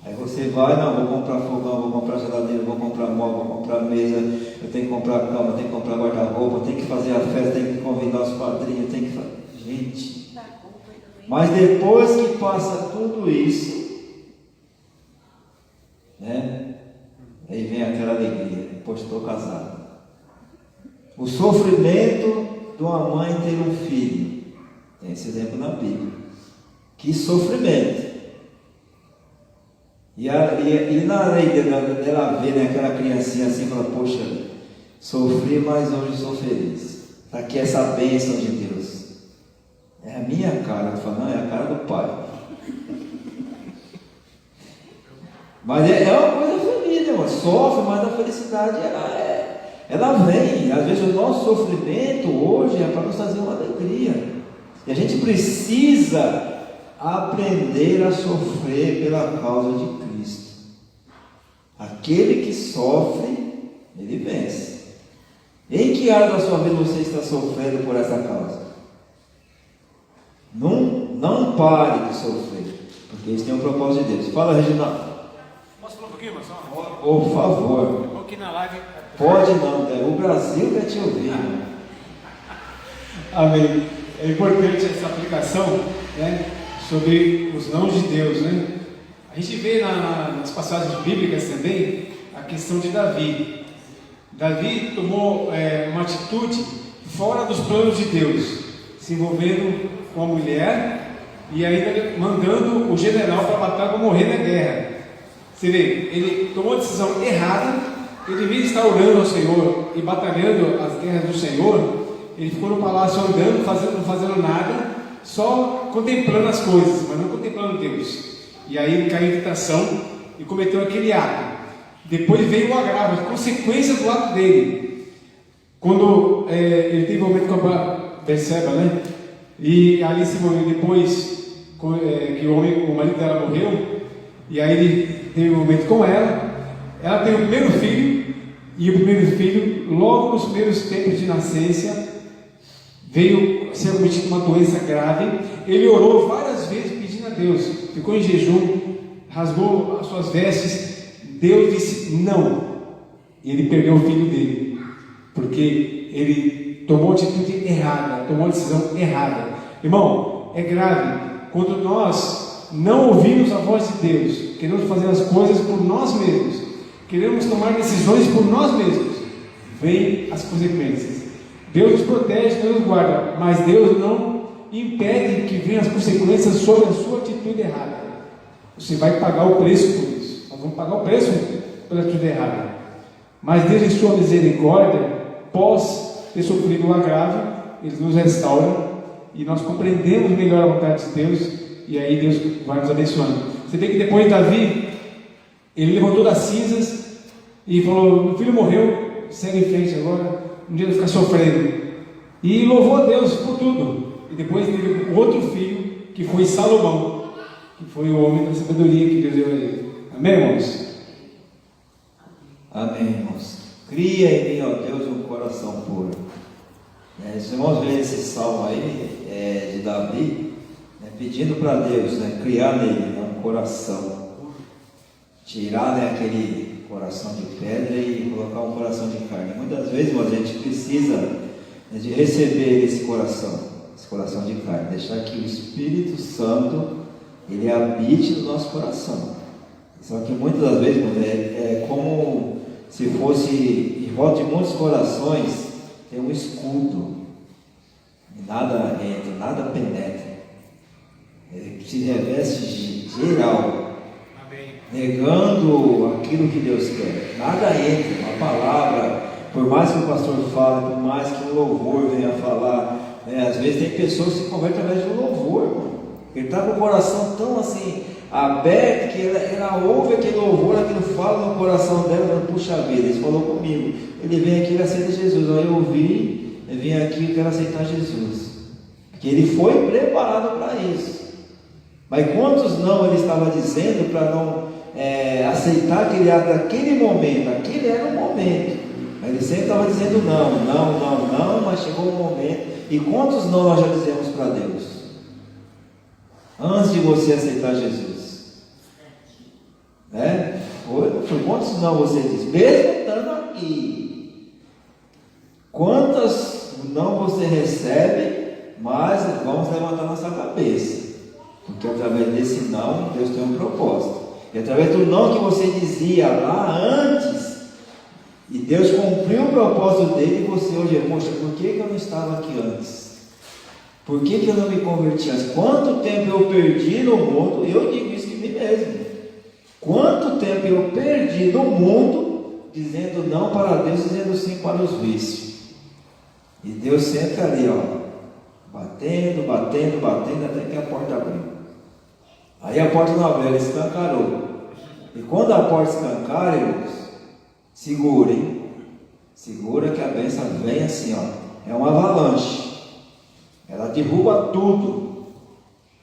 [SPEAKER 1] Aí você vai: não, vou comprar fogão, vou comprar geladeira, vou comprar móvel, vou comprar mesa, eu tenho que comprar cama, eu tenho que comprar guarda-roupa, tenho que fazer a festa, tenho que convidar os padrinhos, tenho que fazer... Gente, mas depois que passa tudo isso, aí vem aquela alegria: depois estou casado. O sofrimento de uma mãe ter um filho, tem esse exemplo na Bíblia. Que sofrimento! E na lei dela ver aquela criancinha assim, fala: poxa, sofri, mas hoje sou feliz. Está aqui essa bênção de Deus. É a minha cara. Eu falo: não, é a cara do pai. Mas é uma coisa feliz, irmão. Sofre, mas a felicidade ela vem. Às vezes o nosso sofrimento hoje é para nos trazer uma alegria. E a gente precisa aprender a sofrer pela causa de Cristo. Aquele que sofre, ele vence. Em que área da sua vida você está sofrendo por essa causa? Não pare de sofrer, porque isso tem um propósito de Deus. Fala, Reginaldo.
[SPEAKER 4] Posso falar um pouquinho, Marcelo?
[SPEAKER 1] Por favor.
[SPEAKER 4] Estou aqui na live.
[SPEAKER 1] Pode não, o Brasil quer te ouvir.
[SPEAKER 4] Amém. É importante essa aplicação, sobre os nãos de Deus, A gente vê nas passagens bíblicas também a questão de Davi. Davi tomou uma atitude fora dos planos de Deus, se envolvendo com a mulher e ainda mandando o general para matar, para morrer na guerra. Você vê, ele tomou a decisão errada Ele devia estar orando ao Senhor e batalhando as guerras do Senhor. Ele ficou no palácio andando, não fazendo nada, só contemplando as coisas, mas não contemplando Deus. E aí ele caiu em tentação e cometeu aquele ato. Depois veio o agravo, as consequências do ato dele. Quando ele teve um momento com a Betseba, né? E ali se morreu depois que o marido dela morreu. E aí ele teve um momento com ela. Ela teve o primeiro filho. E o primeiro filho, logo nos primeiros tempos de nascença, veio ser acometido com uma doença grave. Ele orou várias vezes pedindo a Deus, ficou em jejum, rasgou as suas vestes. Deus disse não, e ele perdeu o filho dele, porque ele tomou atitude errada, tomou decisão errada. Irmão, é grave quando nós não ouvimos a voz de Deus, queremos fazer as coisas por nós mesmos, queremos tomar decisões por nós mesmos, vem as consequências. Deus nos protege, Deus nos guarda, mas Deus não impede que venham as consequências sobre a sua atitude errada. Você vai pagar o preço por isso. Nós vamos pagar o preço pela atitude errada. Mas Deus, em sua misericórdia, após ter sofrido o agravo, Ele nos restaura e nós compreendemos melhor a vontade de Deus, e aí Deus vai nos abençoando. Você vê que depois de Davi, ele levantou das cinzas e falou: meu filho morreu, segue em frente agora, um dia ele ficar sofrendo. E louvou a Deus por tudo. E depois teve outro filho, que foi Salomão, que foi o homem da sabedoria que Deus deu a ele. Amém, irmãos?
[SPEAKER 1] Amém, irmãos. Cria em mim, ó Deus, um coração puro. Os irmãos veem esse salmo aí, de Davi, pedindo para Deus, criar nele um coração. Tirar aquele coração de pedra e colocar um coração de carne. Muitas vezes, irmãos, a gente precisa de receber esse coração de carne. Deixar que o Espírito Santo, ele habite no nosso coração. Só que muitas das vezes, irmãos, é como se fosse, em volta de muitos corações, tem um escudo. E nada entra, nada penetra. Ele se reveste geral. Negando aquilo que Deus quer. Nada entra, uma palavra, por mais que o pastor fale, por mais que o louvor venha falar, às vezes tem pessoas que se convertem através do louvor, irmão. Ele está com o coração tão assim, aberto, que ela ouve aquele louvor, aquilo fala no coração dela, puxa vida, ele falou comigo, ele vem aqui e aceita Jesus. Aí eu ouvi, eu vim aqui e quero aceitar Jesus, porque ele foi preparado para isso. Mas quantos não ele estava dizendo para não aceitar aquele ato naquele momento? Aquele era o momento, mas ele sempre estava dizendo não, mas chegou o momento. E quantos não nós já dizemos para Deus antes de você aceitar Jesus? Foi quantos não você diz, mesmo estando aqui? Quantas não você recebe? Mas vamos levantar nossa cabeça, porque através desse não, Deus tem um propósito. E através do não que você dizia lá antes, e Deus cumpriu o propósito dele, e você hoje, poxa, por que eu não estava aqui antes? Por que eu não me converti antes? Quanto tempo eu perdi no mundo? Eu digo isso de mim mesmo. Quanto tempo eu perdi no mundo, dizendo não para Deus, dizendo sim para os vícios. E Deus sempre ali, batendo, até que a porta abriu. Aí a porta não abriu, ela escancarou. E quando a porta escancara, irmãos, segurem. Segura que a bênção vem assim, é uma avalanche. Ela derruba tudo.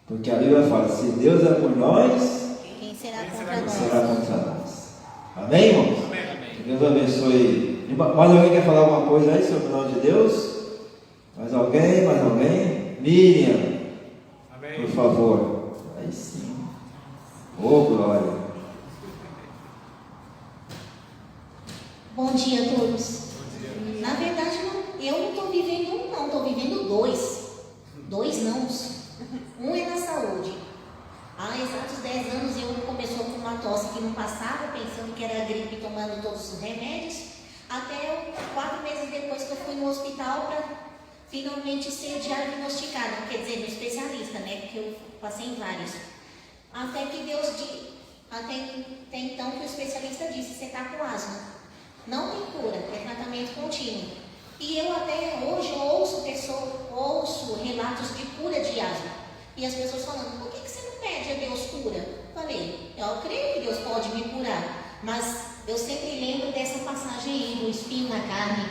[SPEAKER 1] Porque a Bíblia fala, se Deus é por nós,
[SPEAKER 5] quem será
[SPEAKER 1] contra nós? Amém, irmãos? Amém. Que Deus abençoe. Mais alguém quer falar alguma coisa aí sobre o nome de Deus? Mais alguém? Miriam, amém. Por favor. Aí sim. Glória.
[SPEAKER 6] Bom dia a todos. Na verdade, eu não estou vivendo um não, estou vivendo dois. Dois nãos. Um é na saúde. Há exatos 10 anos eu começou com uma tosse que não passava, pensando que era gripe, tomando todos os remédios. Até 4 meses depois que eu fui no hospital para finalmente ser diagnosticada, quer dizer, no especialista, porque eu passei em vários. Até que até então que o especialista disse, você está com asma. não tem cura, é tratamento contínuo. E eu até hoje ouço relatos de cura de asma. E as pessoas falando, por que você não pede a Deus cura? Falei, eu creio que Deus pode me curar, mas eu sempre lembro dessa passagem aí, do espinho na carne,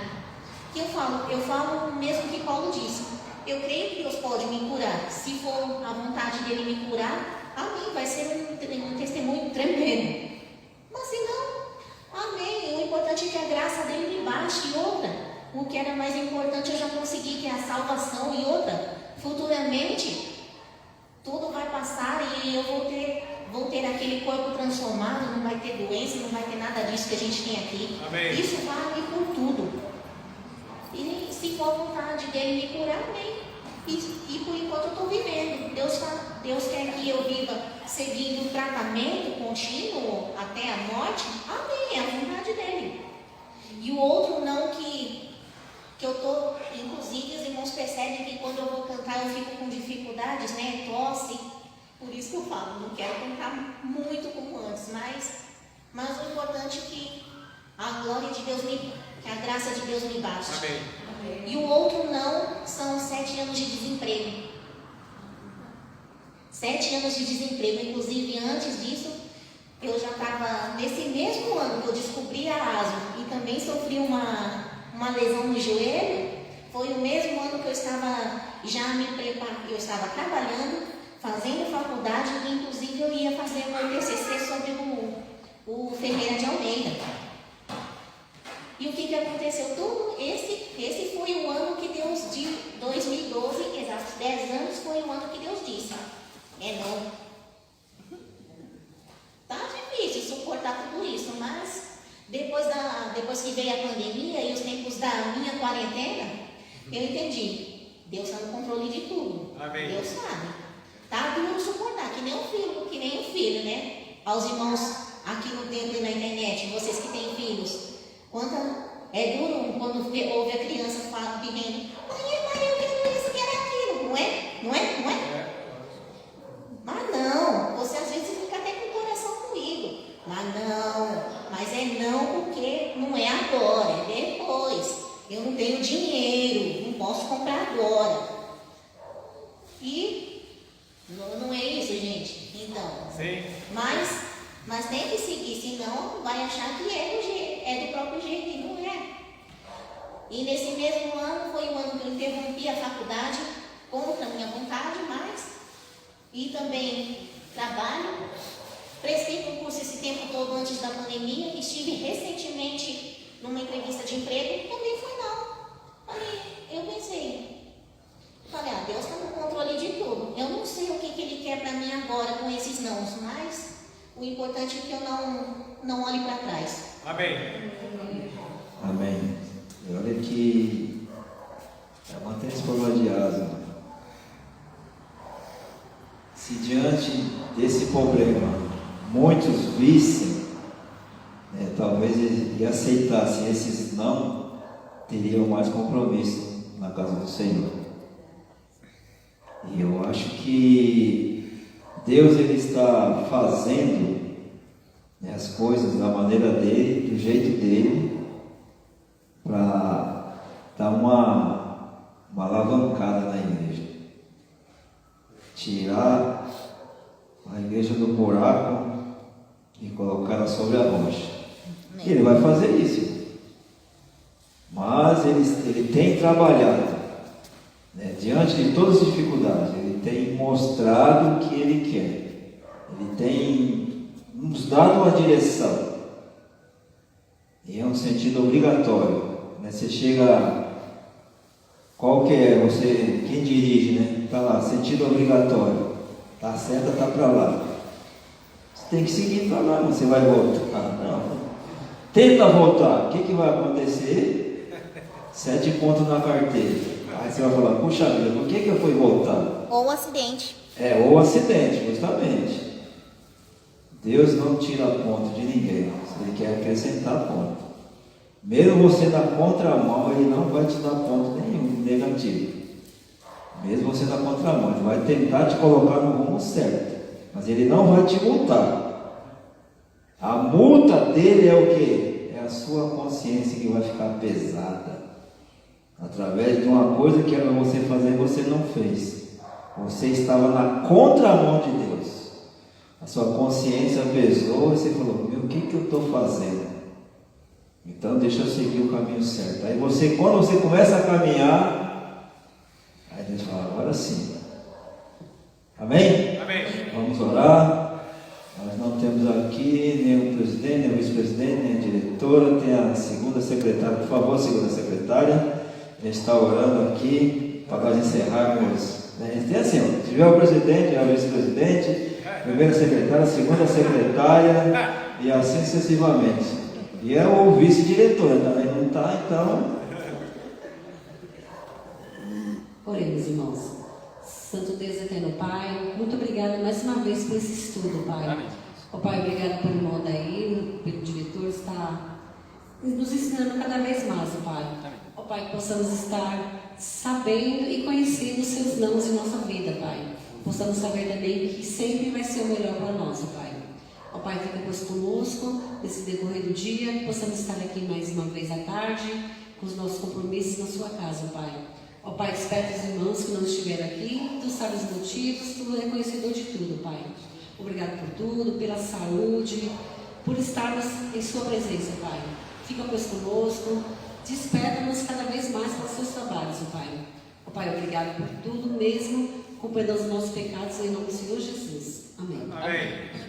[SPEAKER 6] que eu falo mesmo que Paulo disse, eu creio que Deus pode me curar, se for a vontade dele me curar, amém, vai ser um testemunho tremendo. Mas se não, amém, o importante é que a graça dele me baste. E outra, o que era mais importante eu já consegui, que é a salvação. E outra, futuramente tudo vai passar e eu vou ter aquele corpo transformado, não vai ter doença, não vai ter nada disso que a gente tem aqui.
[SPEAKER 4] Amém.
[SPEAKER 6] Isso vale por tudo. E se for a vontade dele me curar, amém. E por enquanto eu estou vivendo. Deus quer que eu viva seguindo o tratamento contínuo até a morte, amém, é a vontade dele. E o outro não que eu estou, inclusive os irmãos percebem que quando eu vou cantar eu fico com dificuldades, né, tosse, por isso que eu falo, não quero cantar muito como antes, mas o importante é que a glória de Deus que a graça de Deus me baste.
[SPEAKER 4] Amém.
[SPEAKER 6] E o outro não são 7 anos de desemprego. 7 anos de desemprego, inclusive antes disso, eu já estava, nesse mesmo ano que eu descobri a asma e também sofri uma lesão no joelho, foi o mesmo ano que eu estava já me preparando, eu estava trabalhando, fazendo faculdade e inclusive eu ia fazer o meu TCC sobre o Ferreira de Almeida. E o que aconteceu? Esse foi o ano que Deus disse, 2012, exatos 10 anos, foi o ano que Deus disse, não. Tá difícil suportar tudo isso, mas depois que veio a pandemia e os tempos da minha quarentena, eu entendi. Deus está no controle de tudo.
[SPEAKER 4] Amém.
[SPEAKER 6] Deus sabe. Tá duro suportar, que nem um filho, né? Aos irmãos aqui no templo e na internet, vocês que têm filhos. É duro quando ouve a criança pedindo, mãe, eu quero isso, quero aquilo, não é? Mas não, você às vezes fica até com o coração moído. Mas é não porque não é agora, é depois. Eu não tenho dinheiro, não posso comprar agora. E não é isso, gente. Então,
[SPEAKER 4] sim.
[SPEAKER 6] Mas tem que seguir, senão vai achar que é do próprio jeito e não é. E nesse mesmo ano foi o ano que eu interrompi a faculdade contra a minha vontade, e também trabalho. Prestei concurso esse tempo todo antes da pandemia. Estive recentemente numa entrevista de emprego, também foi não. Eu pensei, Deus está no controle de tudo. Eu não sei o que Ele quer para mim agora com esses nãos, mas o importante é que eu não olhe para trás.
[SPEAKER 4] Amém.
[SPEAKER 1] Amém. E olha que é uma problema de asma. Se diante desse problema muitos vissem, talvez e aceitassem esses não, teriam mais compromisso na casa do Senhor. E eu acho que Deus ele está fazendo as coisas da maneira dele, do jeito dele, para dar uma alavancada na igreja, tirar a igreja do buraco e colocar ela sobre a rocha. Ele vai fazer isso, mas ele tem trabalhado, diante de todas as dificuldades. Ele tem mostrado o que ele quer, ele tem nos dado uma direção, e é um sentido obrigatório. Você chega, qual que é? Quem dirige, está lá, sentido obrigatório, a seta está para lá, você tem que seguir para lá, você vai voltar, não. Tenta voltar, o que vai acontecer? 7 pontos na carteira. Aí você vai falar, puxa vida, por que eu fui voltar?
[SPEAKER 6] Ou um acidente.
[SPEAKER 1] Ou acidente, justamente. Deus não tira ponto de ninguém, Ele quer acrescentar ponto. Mesmo você na contramão, Ele não vai te dar ponto nenhum negativo. Mesmo você na contramão, Ele vai tentar te colocar no rumo certo, mas Ele não vai te multar. A multa dele é o quê? É a a sua consciência que vai ficar pesada. Através de uma coisa que era para você fazer e você não fez. Você estava na contramão de Deus. A sua consciência pesou e você falou, meu, o que eu estou fazendo? Então deixa eu seguir o caminho certo. Aí você, quando você começa a caminhar, aí Deus fala, agora sim. Amém?
[SPEAKER 7] Amém.
[SPEAKER 1] Vamos orar. Nós não temos aqui nem o presidente, nem o vice-presidente, nem a diretora. Tem a segunda secretária, por favor, segunda secretária. A gente está orando aqui para nós encerrarmos. Tem assim, ó, se tiver o presidente, o vice-presidente, primeira secretária, segunda secretária e assim sucessivamente. E é o vice-diretor, também não está, então.
[SPEAKER 8] Oremos, irmãos. Santo Deus eterno Pai, muito obrigada mais uma vez por esse estudo, Pai. Ó Pai, obrigada pelo irmão daí, pelo diretor, está nos ensinando cada vez mais, Pai. Ó Pai, que possamos estar sabendo e conhecendo os seus nãos em nossa vida, Pai. Possamos saber também que sempre vai ser o melhor para nós, Pai. Ó Pai, fica pois conosco nesse decorrer do dia, que possamos estar aqui mais uma vez à tarde, com os nossos compromissos na sua casa, Pai. Ó Pai, desperta os irmãos que não estiveram aqui, Tu sabes os motivos, Tu é conhecedor de tudo, Pai. Obrigado por tudo, pela saúde, por estarmos em Sua presença, Pai. Fica pois conosco, desperta-nos cada vez mais para os Seus trabalhos, Pai. Ó Pai, obrigado por tudo mesmo, com perdão dos nossos pecados, em nome do Senhor Jesus. Amém.
[SPEAKER 7] Amém.